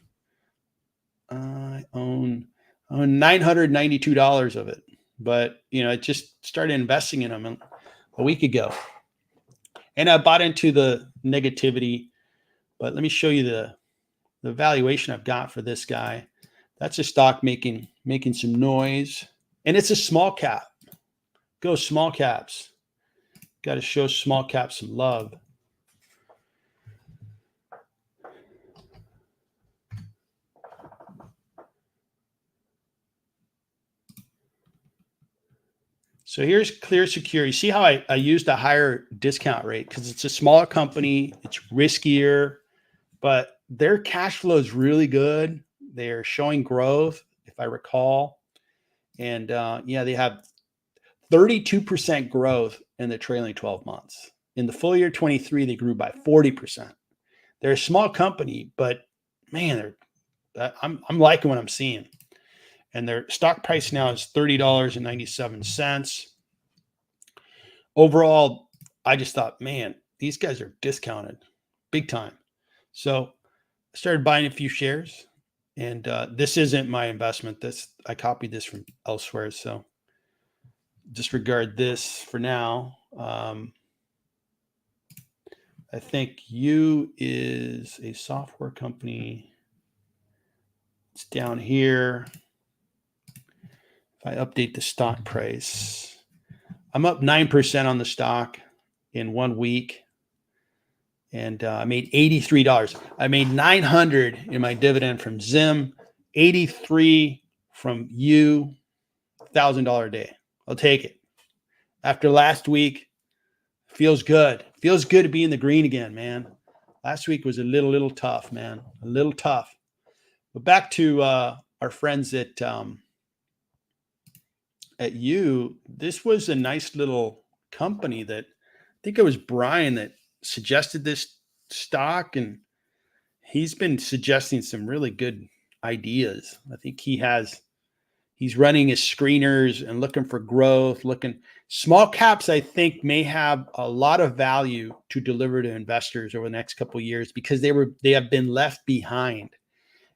I own $992 of it. But I just started investing in them a week ago, and I bought into the negativity. But let me show you the valuation I've got for this guy. That's a stock making some noise, and it's a small cap. Go small caps. Got to show small caps some love. So here's Clear Security. See how I used a higher discount rate because it's a smaller company. It's riskier, but their cash flow is really good. They're showing growth, if I recall. And they have 32% growth in the trailing 12 months. In the full year 23, they grew by 40%. They're a small company, but man, I'm liking what I'm seeing. And their stock price now is $30.97. Overall, I just thought, man, these guys are discounted big time. So I started buying a few shares, and this isn't my investment. I copied this from elsewhere, so disregard this for now. I think U is a software company. It's down here. If I update the stock price, I'm up 9% on the stock in 1 week. And I made $83. I made $900 in my dividend from Zim, $83 from U, $1,000 a day. I'll take it. After last week, feels good. Feels good to be in the green again, man. Last week was a little tough, man. A little tough. But back to our friends at U. This was a nice little company that I think it was Brian that suggested this stock, and he's been suggesting some really good ideas. I think he's running his screeners and looking for growth, small caps. I think may have a lot of value to deliver to investors over the next couple of years because they have been left behind.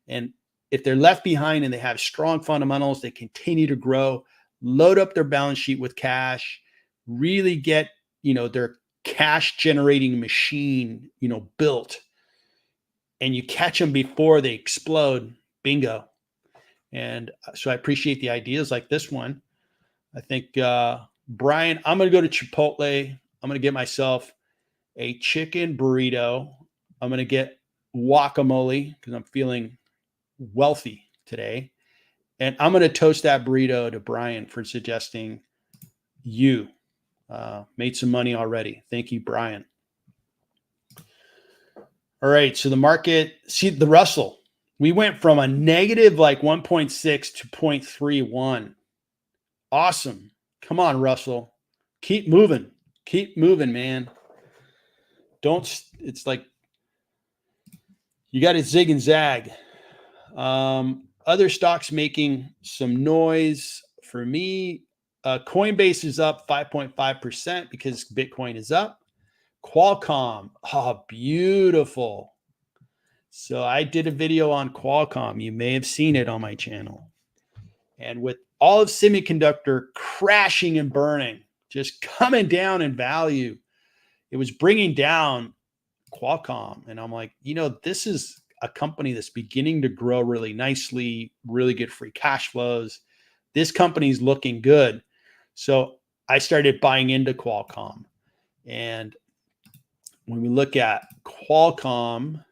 And if they're left behind and they have strong fundamentals, they continue to grow, load up their balance sheet with cash, really get, their cash generating machine, built, and you catch them before they explode, bingo. And so I appreciate the ideas like this one. I think, Brian, I'm going to go to Chipotle. I'm going to get myself a chicken burrito. I'm going to get guacamole because I'm feeling wealthy today. And I'm going to toast that burrito to Brian for suggesting you. Made some money already. Thank you, Brian. All right. So the market, see the Russell, we went from a negative like 1.6 to 0.31. Awesome. Come on, Russell. Keep moving. Keep moving, man. It's like you got to zig and zag. Other stocks making some noise for me. Coinbase is up 5.5% because Bitcoin is up. Qualcomm, oh, beautiful. So I did a video on Qualcomm. You may have seen it on my channel. And with all of semiconductor crashing and burning, just coming down in value, it was bringing down Qualcomm. And I'm like, this is a company that's beginning to grow really nicely, really good free cash flows. This company's looking good. So I started buying into Qualcomm. And when we look at Qualcomm,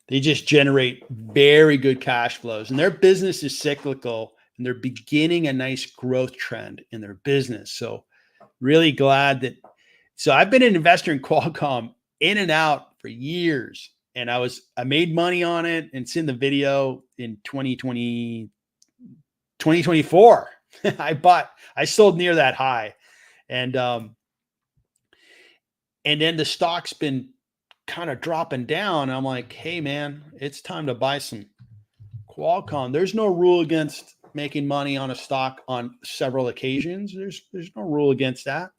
they just generate very good cash flows, and their business is cyclical, and they're beginning a nice growth trend in their business. So really glad that. So I've been an investor in Qualcomm in and out for years, and I made money on it, and it's in the video in 2024. I sold near that high, and then the stock's been kind of dropping down. I'm like, hey man, it's time to buy some Qualcomm. There's no rule against making money on a stock on several occasions. There's no rule against that.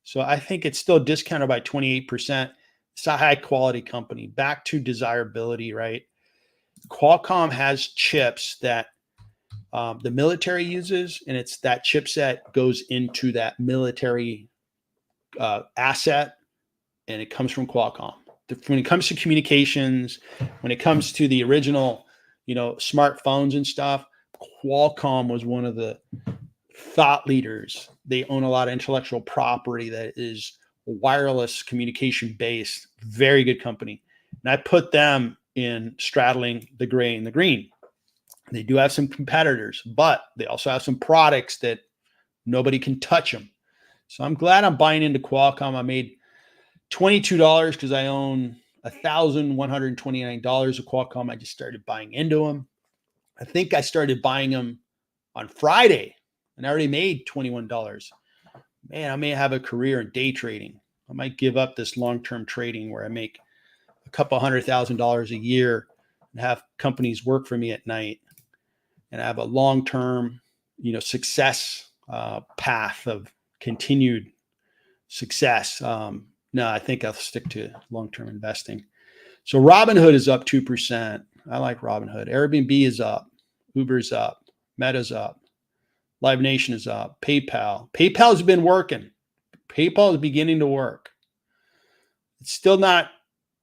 So I think it's still discounted by 28%. It's a high quality company. Back to desirability, right? Qualcomm has chips that the military uses, and it's that chipset goes into that military asset, and it comes from Qualcomm. When it comes to communications, when it comes to the original, smartphones and stuff, Qualcomm was one of the thought leaders. They own a lot of intellectual property that is wireless communication based. Very good company. And I put them in straddling the gray and the green. They do have some competitors, but they also have some products that nobody can touch them. So I'm glad I'm buying into Qualcomm. I made $22 because I own $1,129 of Qualcomm. I just started buying into them. I think I started buying them on Friday, and I already made $21. Man, I may have a career in day trading. I might give up this long-term trading where I make a couple $100,000 a year and have companies work for me at night, and I have a long-term, success path of continued success. No, I think I'll stick to long-term investing. So Robinhood is up 2%. I like Robinhood. Airbnb is up. Uber's up. Meta's up. Live Nation is up. PayPal. PayPal's been working. PayPal is beginning to work. It's still not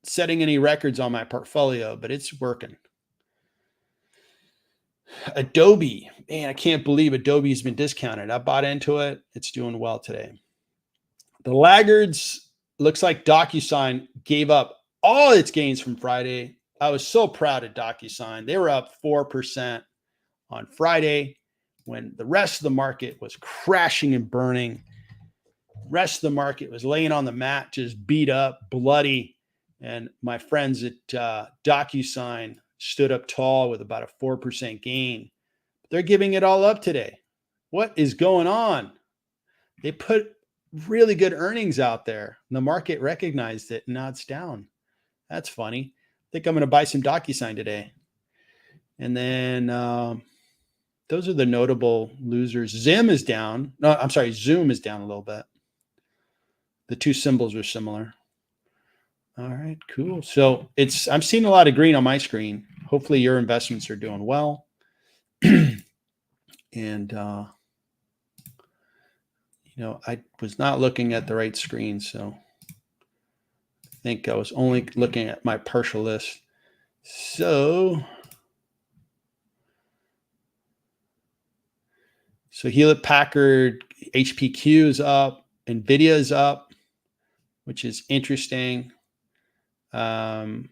setting any records on my portfolio, but it's working. Adobe. Man, I can't believe Adobe's been discounted. I bought into it. It's doing well today. The laggards, looks like DocuSign gave up all its gains from Friday. I was so proud of DocuSign. They were up 4% on Friday when the rest of the market was crashing and burning. The rest of the market was laying on the mat, just beat up, bloody. And my friends at DocuSign stood up tall with about a 4% gain. They're giving it all up today. What is going on? They put really good earnings out there. And the market recognized it, and now it's down. That's funny. I think I'm going to buy some DocuSign today. And then those are the notable losers. Zoom is down a little bit. The two symbols are similar. All right, cool. So I'm seeing a lot of green on my screen. Hopefully your investments are doing well. And I was not looking at the right screen, so I think I was only looking at my partial list. So Hewlett Packard, HPQ is up, NVIDIA is up, which is interesting. Amazon's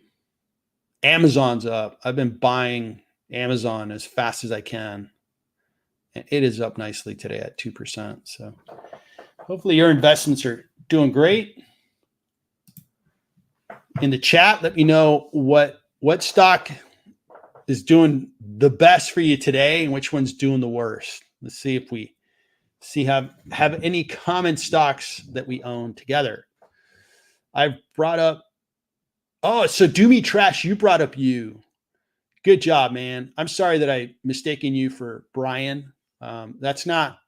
up. I've been buying Amazon as fast as I can. And it is up nicely today at 2%. So hopefully your investments are doing great. In the chat, let me know what stock is doing the best for you today and which one's doing the worst. Let's see if we have any common stocks that we own together. I've brought up, so Doomy Trash, you brought up you. Good job, man. I'm sorry that I mistaken you for Brian. That's not,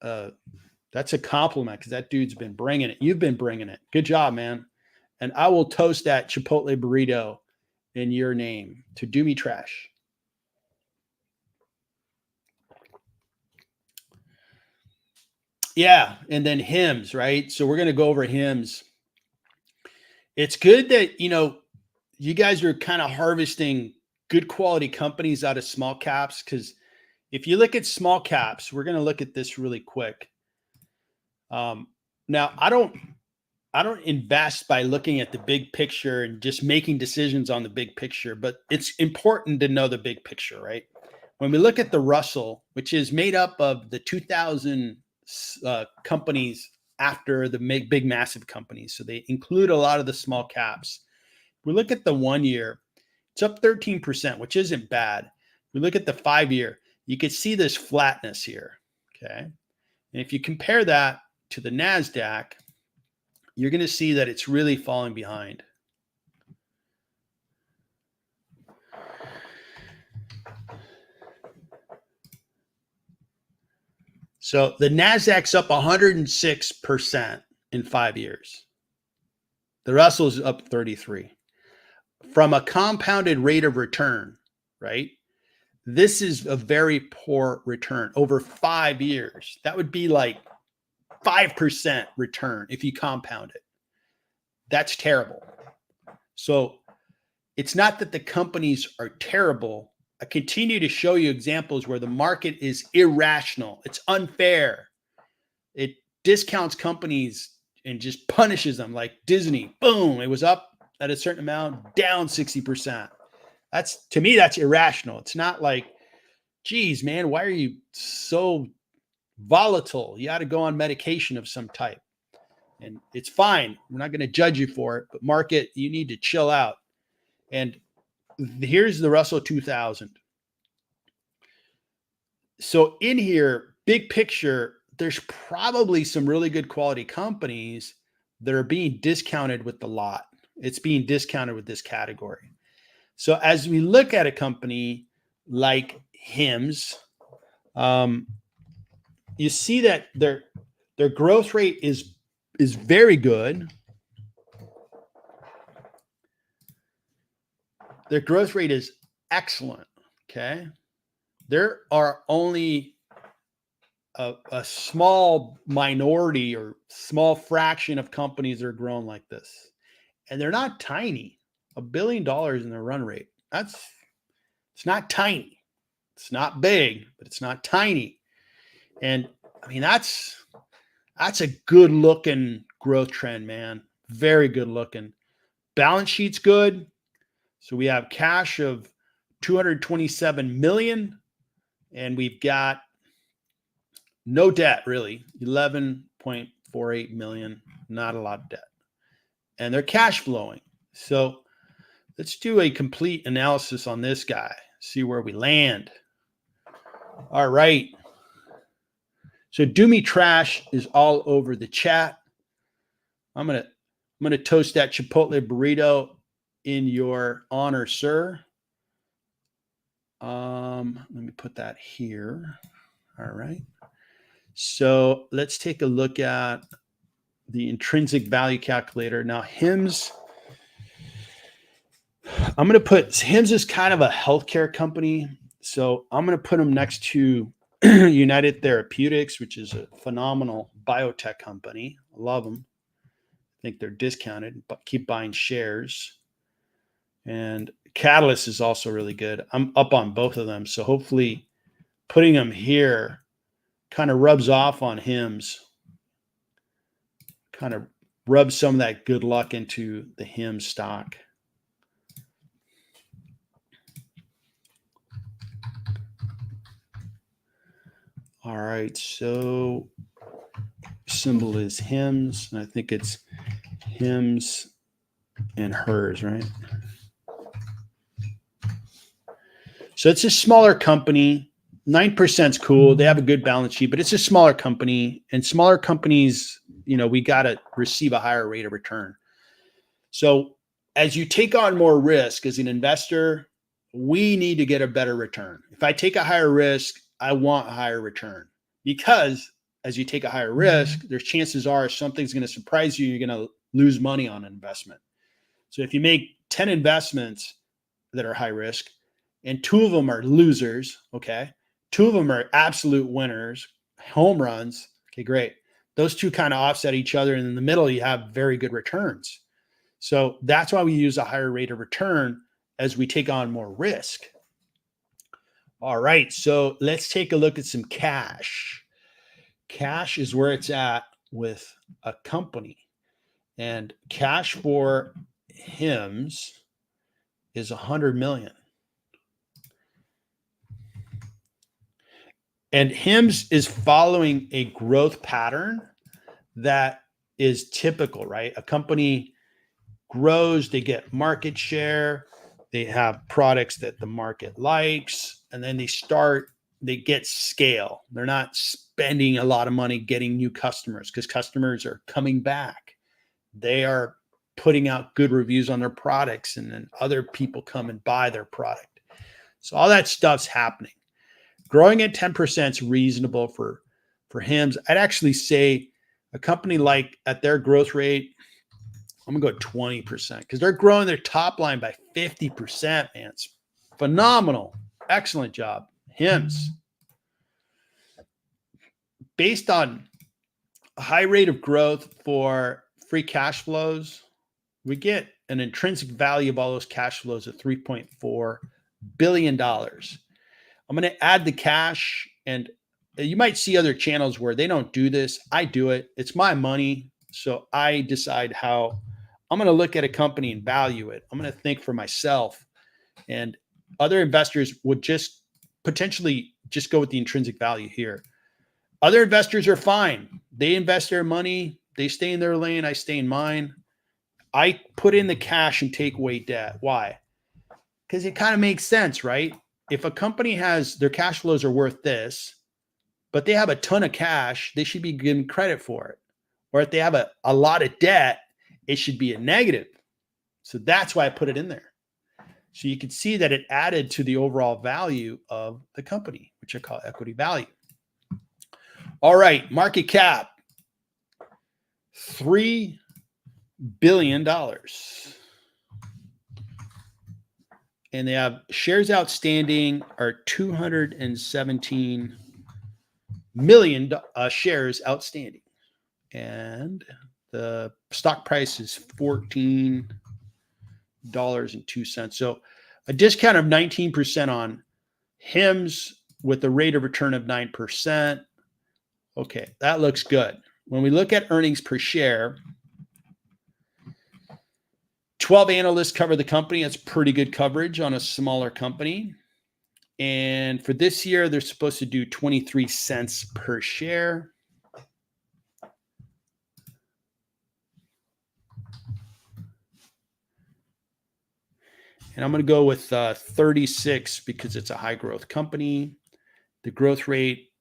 that's a compliment because that dude's been bringing it. You've been bringing it. Good job, man. And I will toast that Chipotle burrito in your name to Doomy Trash. Yeah. And then Hims, right? So we're going to go over Hims. It's good that, you guys are kind of harvesting good quality companies out of small caps, because if you look at small caps, we're going to look at this really quick. Now, I don't invest by looking at the big picture and just making decisions on the big picture, but it's important to know the big picture, right? When we look at the Russell, which is made up of the 2,000 companies after the big massive companies, so they include a lot of the small caps. We look at the 1 year, it's up 13%, which isn't bad. We look at the 5 year, you can see this flatness here, okay? And if you compare that to the NASDAQ, you're going to see that it's really falling behind. So the NASDAQ's up 106% in 5 years. The Russell's up 33. From a compounded rate of return, right? This is a very poor return over 5 years. That would be like 5% return if you compound it. That's terrible. So it's not that the companies are terrible. I continue to show you examples where the market is irrational. It's unfair. It discounts companies and just punishes them, like Disney. Boom, it was up at a certain amount, down 60%. That's, to me, that's irrational. It's not like, geez, man, why are you so volatile? You ought to go on medication of some type. And it's fine. We're not going to judge you for it, but market, you need to chill out. And here's the Russell 2000. So in here, big picture, there's probably some really good quality companies that are being discounted with the lot. It's being discounted with this category. So as we look at a company like Hims, you see that their growth rate is very good. Their growth rate is excellent. Okay. There are only a small minority or small fraction of companies that are growing like this. And they're not tiny. $1 billion in their run rate. It's not tiny. It's not big, but it's not tiny. And I mean, that's a good looking growth trend, man. Very good looking. Balance sheet's good. So we have cash of 227 million, and we've got no debt, really. 11.48 million, not a lot of debt. And they're cash flowing. So let's do a complete analysis on this guy, see where we land. All right. So Doomy Trash is all over the chat. I'm gonna toast that Chipotle burrito in your honor, sir. Let me put that here. All right. So let's take a look at the intrinsic value calculator. Now, Hims, I'm going to put Hims is kind of a healthcare company. So I'm going to put them next to United Therapeutics, which is a phenomenal biotech company. I love them. I think they're discounted, but keep buying shares. And Catalyst is also really good. I'm up on both of them. So hopefully putting them here kind of rubs off on Hims, kind of rubs some of that good luck into the Hims stock. All right, so symbol is HIMS, and I think it's HIMS and HERS, right? So it's a smaller company. 9% is cool. They have a good balance sheet, but it's a smaller company, and smaller companies, we got to receive a higher rate of return. So as you take on more risk as an investor, we need to get a better return. If I take a higher risk, I want a higher return, because as you take a higher risk, there's chances are something's going to surprise you. You're going to lose money on an investment. So if you make 10 investments that are high risk and 2 of them are losers, okay, 2 of them are absolute winners, home runs, okay, great. Those 2 kind of offset each other. And in the middle, you have very good returns. So that's why we use a higher rate of return as we take on more risk. All right, so let's take a look at some cash. Cash is where it's at with a company. And cash for HIMS is 100 million. And HIMS is following a growth pattern that is typical, right? A company grows, they get market share, they have products that the market likes, and then they get scale. They're not spending a lot of money getting new customers because customers are coming back. They are putting out good reviews on their products, and then other people come and buy their product. So all that stuff's happening. Growing at 10% is reasonable for HIMS. I'd actually say a company like at their growth rate, I'm gonna go 20% because they're growing their top line by 50%, man. It's phenomenal. Excellent job. HIMS. Based on a high rate of growth for free cash flows, we get an intrinsic value of all those cash flows of $3.4 billion. I'm going to add the cash, and you might see other channels where they don't do this. I do it. It's my money. So I decide how I'm going to look at a company and value it. I'm going to think for myself, and other investors would just potentially just go with the intrinsic value here. Other investors are fine. They invest their money. They stay in their lane. I stay in mine. I put in the cash and take away debt. Why? Because it kind of makes sense, right? If a company has their cash flows are worth this, but they have a ton of cash, they should be given credit for it. Or if they have a lot of debt, it should be a negative. So that's why I put it in there. So you can see that it added to the overall value of the company, which I call equity value. All right, market cap, $3 billion. And they have shares outstanding are 217 million shares outstanding. And the stock price is $14.02. So a discount of 19% on HIMS with a rate of return of 9%. Okay, that looks good. When we look at earnings per share, 12 analysts cover the company. That's pretty good coverage on a smaller company. And for this year, they're supposed to do 23 cents per share. And I'm going to go with 36 because it's a high growth company. The growth rate,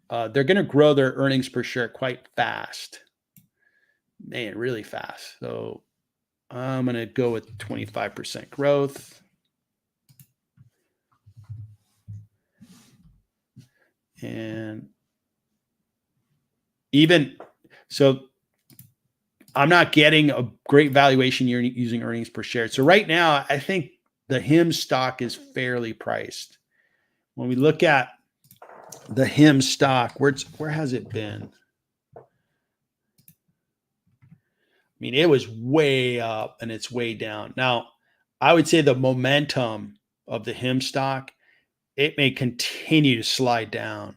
they're going to grow their earnings per share quite fast. Man, really fast. So I'm going to go with 25% growth. And even so, I'm not getting a great valuation using earnings per share. So right now, I think the HIMS stock is fairly priced. When we look at the HIMS stock, where has it been? I mean, it was way up and it's way down. Now, I would say the momentum of the HIMS stock, it may continue to slide down.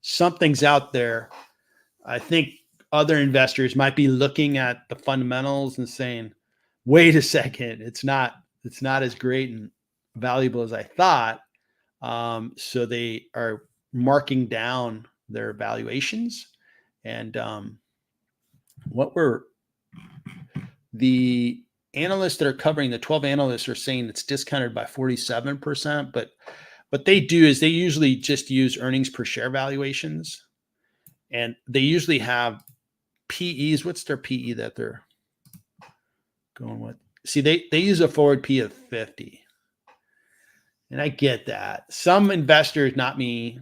Something's out there. I think other investors might be looking at the fundamentals and saying, wait a second, it's not as great and valuable as I thought. So they are marking down their valuations. And the analysts that are covering, the 12 analysts are saying it's discounted by 47%, but what they do is they usually just use earnings per share valuations, and they usually have PEs. What's their PE that they're going with? See, they use a forward P of 50. And I get that. Some investors, not me,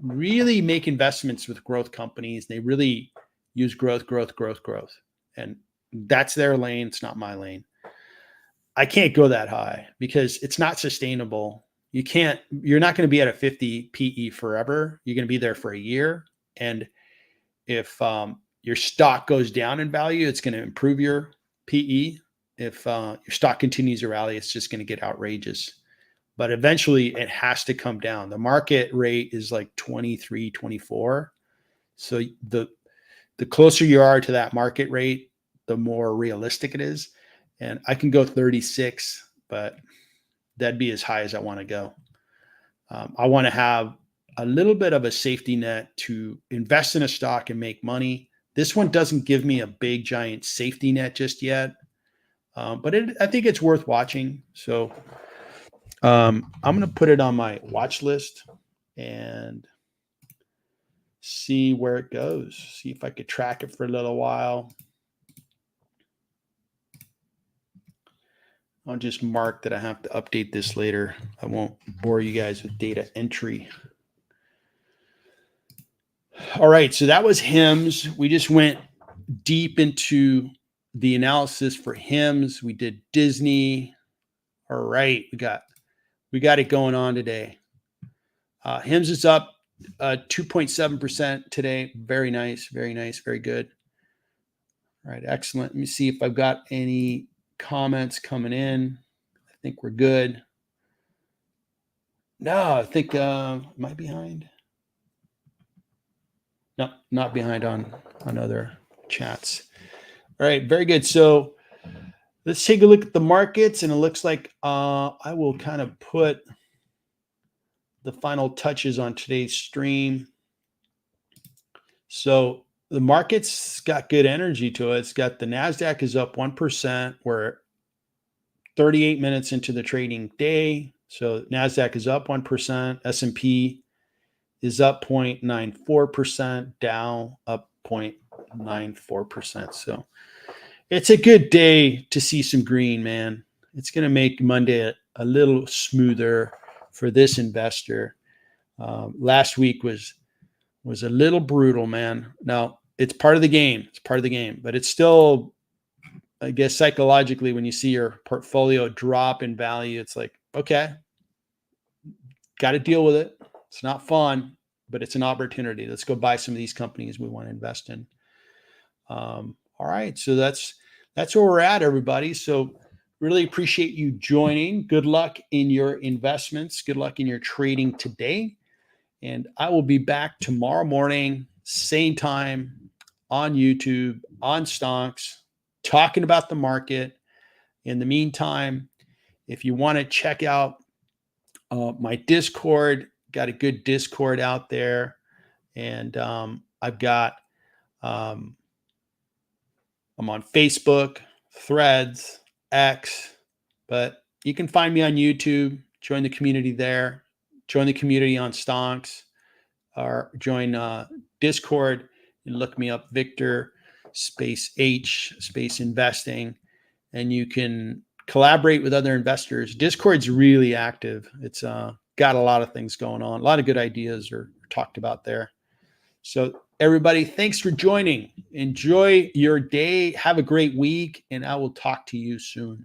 really make investments with growth companies. They really use growth. And that's their lane. It's not my lane. I can't go that high because it's not sustainable. You're not going to be at a 50 PE forever. You're going to be there for a year. And if your stock goes down in value, it's going to improve your PE. If your stock continues to rally, it's just going to get outrageous. But eventually it has to come down. The market rate is like 23, 24. So the closer you are to that market rate, the more realistic it is. And I can go 36, but that'd be as high as I want to go. I want to have a little bit of a safety net to invest in a stock and make money. This one doesn't give me a big, giant safety net just yet. But I think it's worth watching. So I'm going to put it on my watch list and see where it goes. See if I could track it for a little while. I'll just mark that I have to update this later. I won't bore you guys with data entry. All right, so that was HIMSS. We just went deep into the analysis for HIMSS. We did Disney. All right, we got it going on today. HIMSS is up 2.7% today. Very nice, very good. All right, excellent. Let me see if I've got any comments coming in. I think we're good. No, I think am I behind? No, not behind on other chats. All right, very good. So let's take a look at the markets, and it looks like I will kind of put the final touches on today's stream. So the market's got good energy to it. It's got the NASDAQ is up 1%. We're 38 minutes into the trading day. So NASDAQ is up 1%. S&P is up 0.94%. Dow up 0.94%. So it's a good day to see some green, man. It's going to make Monday a little smoother for this investor. Last week was a little brutal, man. Now, it's part of the game. But it's still, I guess, psychologically, when you see your portfolio drop in value, it's like, okay, got to deal with it. It's not fun, but it's an opportunity. Let's go buy some of these companies we want to invest in. All right. So that's where we're at, everybody. So really appreciate you joining. Good luck in your investments. Good luck in your trading today. And I will be back tomorrow morning, same time, on YouTube, on Stonks, talking about the market. In the meantime, if you want to check out my Discord, got a good Discord out there. And I've got, I'm on Facebook, Threads, X, but you can find me on YouTube, join the community there, join the community on Stonks, or join Discord and look me up, Victor space H space investing, and you can collaborate with other investors. Discord's really active. It's got a lot of things going on. A lot of good ideas are talked about there. So everybody, thanks for joining. Enjoy your day. Have a great week, and I will talk to you soon.